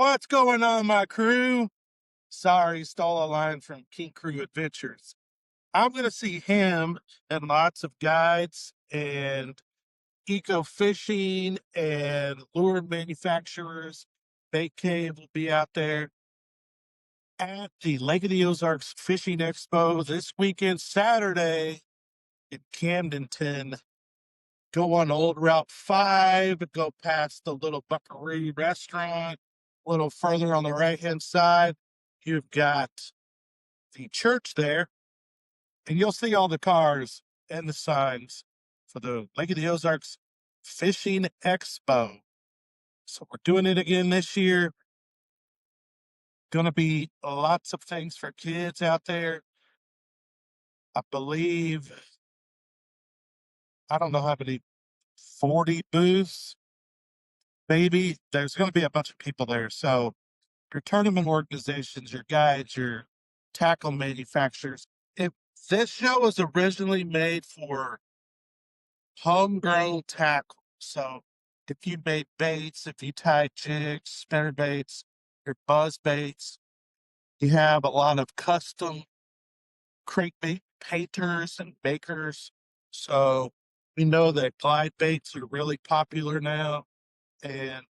What's going on, my crew? Sorry, stole a line from King Crew Adventures. I'm going to see him and lots of guides and eco fishing and lure manufacturers. Bait Cave will be out there at the Lake of the Ozarks Fishing Expo this weekend, Saturday in Camdenton. Go on Old Route 5, go past the little Buckaroo restaurant. A little further on the right hand side, you've got the church there, and you'll see all the cars and the signs for the Lake of the Ozarks Fishing Expo. So we're doing it again this year. Going to be lots of things for kids out there. I believe, I don't know how many, 40 booths, maybe. There's going to be a bunch of people there. So your tournament organizations, your guides, your tackle manufacturers. If this show was originally made for homegrown tackle, so if you made baits, if you tied jigs, spinner baits, your buzz baits, you have a lot of custom crankbait painters and makers. So we know that glide baits are really popular now, and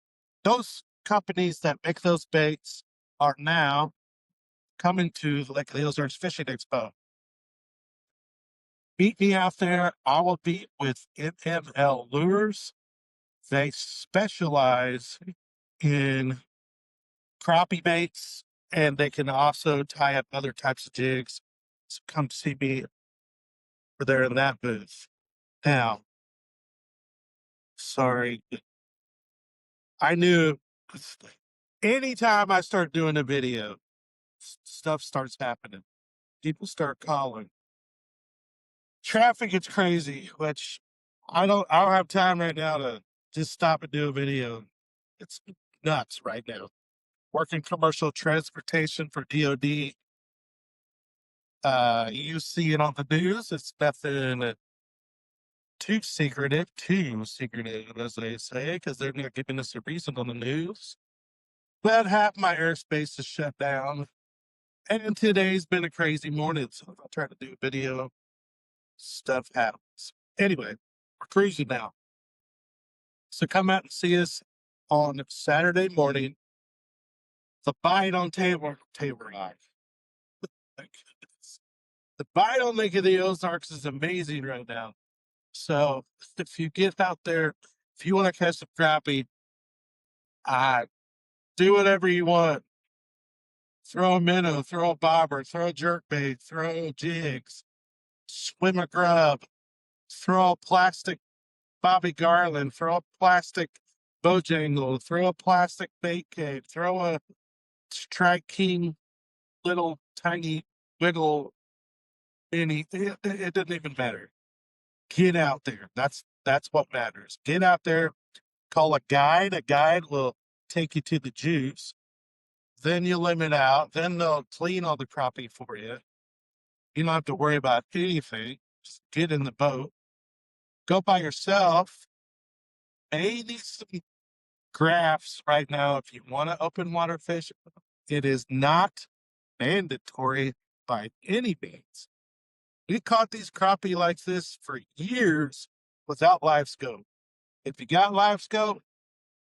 those companies that make those baits are now coming to the Lake of the Ozarks Fishing Expo. Meet me out there. I will be with MML Lures. They specialize in crappie baits, and they can also tie up other types of jigs. So come see me over there in that booth. Now, sorry, I knew anytime I start doing a video, stuff starts happening. People start calling. Traffic is crazy, which I don't have time right now to just stop and do a video. It's nuts right now. Working commercial transportation for DOD. You see it on the news. It's nothing too secretive, as they say, because they're not giving us a reason on the news. But half my airspace is shut down. And today's been a crazy morning, so if I try to do a video, stuff happens. Anyway, we're cruising now. So come out and see us on Saturday morning. The bite on table rock. My goodness. The bite on Lake of the Ozarks is amazing right now. So if you get out there, if you want to catch some crappie, do whatever you want. Throw a minnow, throw a bobber, throw a jerkbait, throw jigs, swim a grub, throw a plastic Bobby Garland, throw a plastic Bojangle, throw a plastic bait cave, throw a Strike King little tiny wiggle mini. It doesn't even matter. Get out there. That's what matters. Get out there, call a guide. A guide will take you to the juice. Then you limit out. Then they'll clean all the crappie for you. You don't have to worry about anything. Just get in the boat. Go by yourself. Maybe some graphs right now if you want to open water fish. It is not mandatory by any means. We caught these crappie like this for years without live scope. If you got live scope,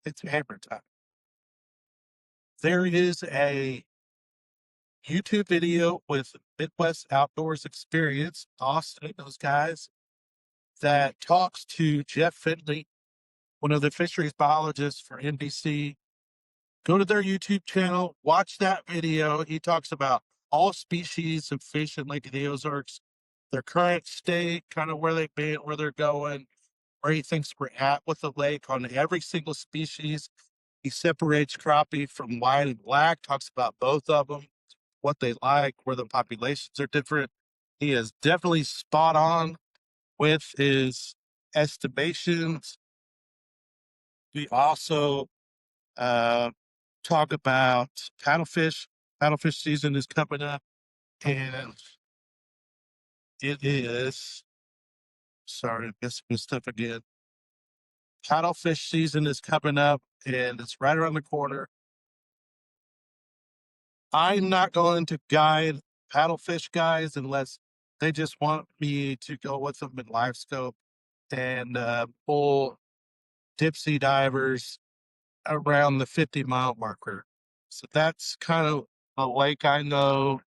it's hammer time. There is a YouTube video with Midwest Outdoors Experience, Austin, those guys, that talks to Jeff Finley, one of the fisheries biologists for NBC. Go to their YouTube channel, watch that video. He talks about all species of fish in Lake of the Ozarks, their current state, kind of where they've been, where they're going, where he thinks we're at with the lake on every single species. He separates crappie from white and black, talks about both of them, what they like, where the populations are different. He is definitely spot on with his estimations. We also talk about paddlefish. Paddlefish season is coming up, and it is, sorry, I missed my stuff again. Paddlefish season is coming up, and it's right around the corner. I'm not going to guide paddlefish guys unless they just want me to go with them in live scope and pull dipsy divers around the 50-mile marker. So that's kind of a lake I know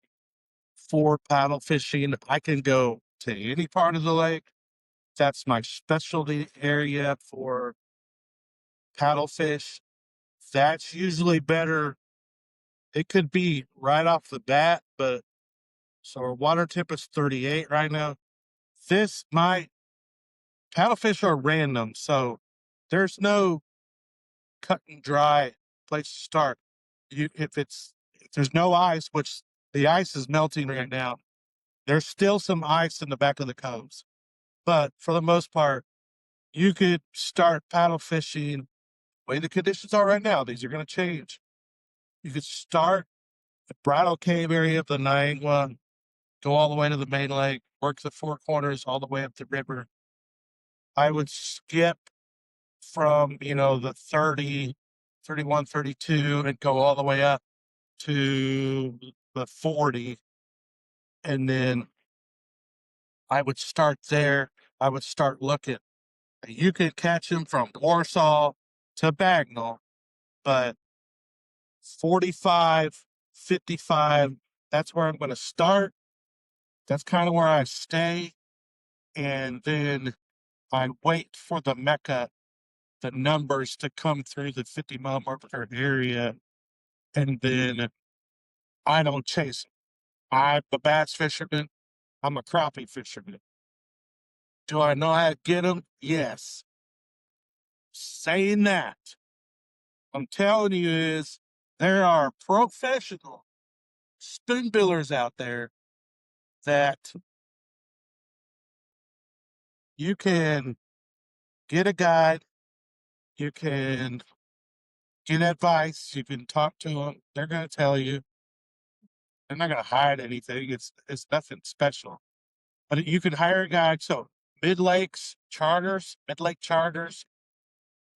for paddle fishing. I can go to any part of the lake. That's my specialty area for paddle fish. That's usually better. It could be right off the bat, but so our water temp is 38 right now. This might paddlefish are random, so there's no cut and dry place to start. If there's no ice, which the ice is melting right now, there's still some ice in the back of the coves. But for the most part, you could start paddle fishing the way the conditions are right now. These are going to change. You could start the Bridal Cave area of the Niagara, go all the way to the main lake, work the four corners all the way up the river. I would skip from, the 30, 31, 32 and go all the way up to the 40. And then I would start there. I would start looking. You could catch them from Warsaw to Bagnall, but 45, 55, that's where I'm going to start. That's kind of where I stay. And then I wait for the Mecca, the numbers to come through the 50-mile marker area. And then I don't chase them. I'm a bass fisherman. I'm a crappie fisherman. Do I know how to get them? Yes. Saying that, I'm telling you is there are professional spoonbillers out there that you can get a guide, you can get advice, you can talk to them. They're going to tell you. They're not going to hide anything. It's nothing special. But you can hire a guide. So mid lake charters,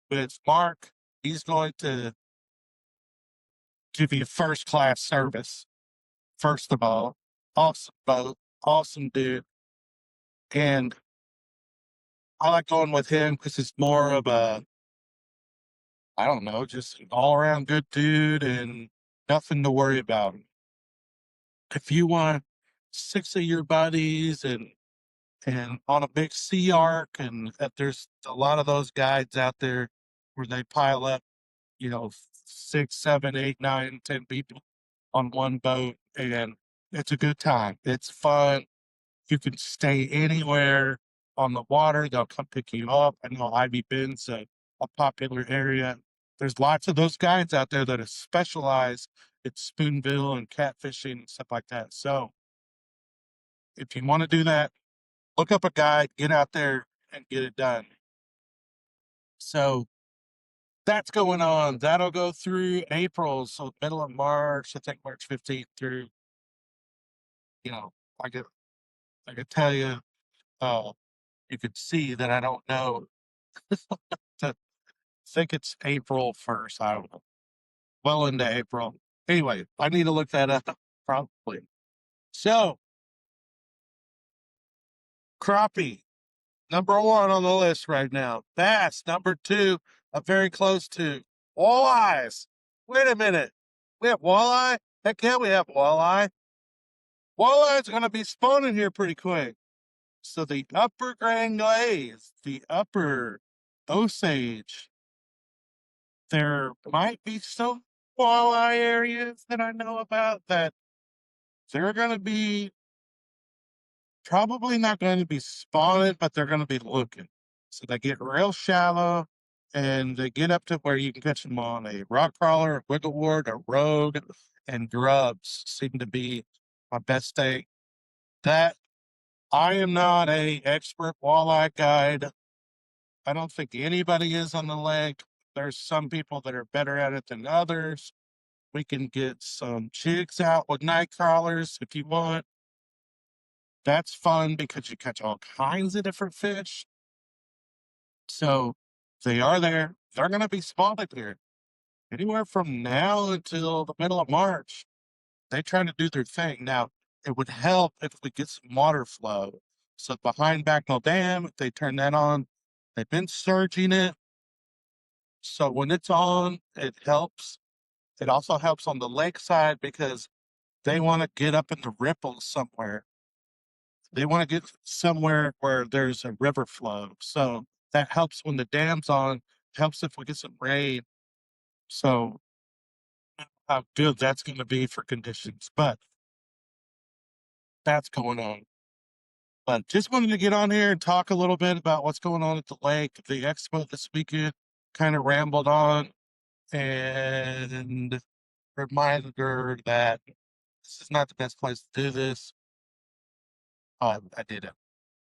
with Mark, he's going to give you first class service. First of all, awesome boat, awesome dude. And I like going with him because it's more of I don't know, just an all around good dude and nothing to worry about. If you want six of your buddies and on a big sea arc, and there's a lot of those guides out there where they pile up, 6, 7, 8, 9, 10 people on one boat, and it's a good time. It's fun. You can stay anywhere on the water. They'll come pick you up. I know Ivy Bend's a popular area. There's lots of those guides out there that are specialized in spoonbill and catfishing and stuff like that. So if you want to do that, look up a guide, get out there and get it done. So that's going on. That'll go through April. So middle of March, I think March 15th through, I could tell you, you could see that I don't know. I think it's April 1st. I don't know. Well into April. Anyway, I need to look that up probably. So crappie, number 1 on the list right now. Bass, number 2, very close to walleyes. Wait a minute. We have walleye? Heck yeah, we have walleye. Walleye's going to be spawning here pretty quick. So the upper Grand Glaze, the upper Osage, there might be some walleye areas that I know about that they're going to be probably not going to be spawning, but they're going to be looking. So they get real shallow and they get up to where you can catch them on a rock crawler, a wigglewort, a rogue, and grubs seem to be my best day. That I am not a expert walleye guide. I don't think anybody is on the lake. There's some people that are better at it than others. We can get some jigs out with night crawlers if you want. That's fun because you catch all kinds of different fish. So they are there. They're going to be spotted here anywhere from now until the middle of March. They trying to do their thing. Now, it would help if we get some water flow. So behind Backnell Dam, if they turn that on, they've been surging it. So when it's on, it helps. It also helps on the lakeside because they want to get up in the ripples somewhere. They want to get somewhere where there's a river flow. So that helps when the dam's on, helps if we get some rain. So how good that's going to be for conditions. But that's going on. But just wanted to get on here and talk a little bit about what's going on at the lake, the expo this weekend. Kind of rambled on and reminder that this is not the best place to do this. I did it.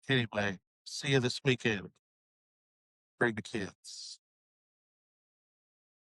Anyway, see you this weekend. Bring the kids.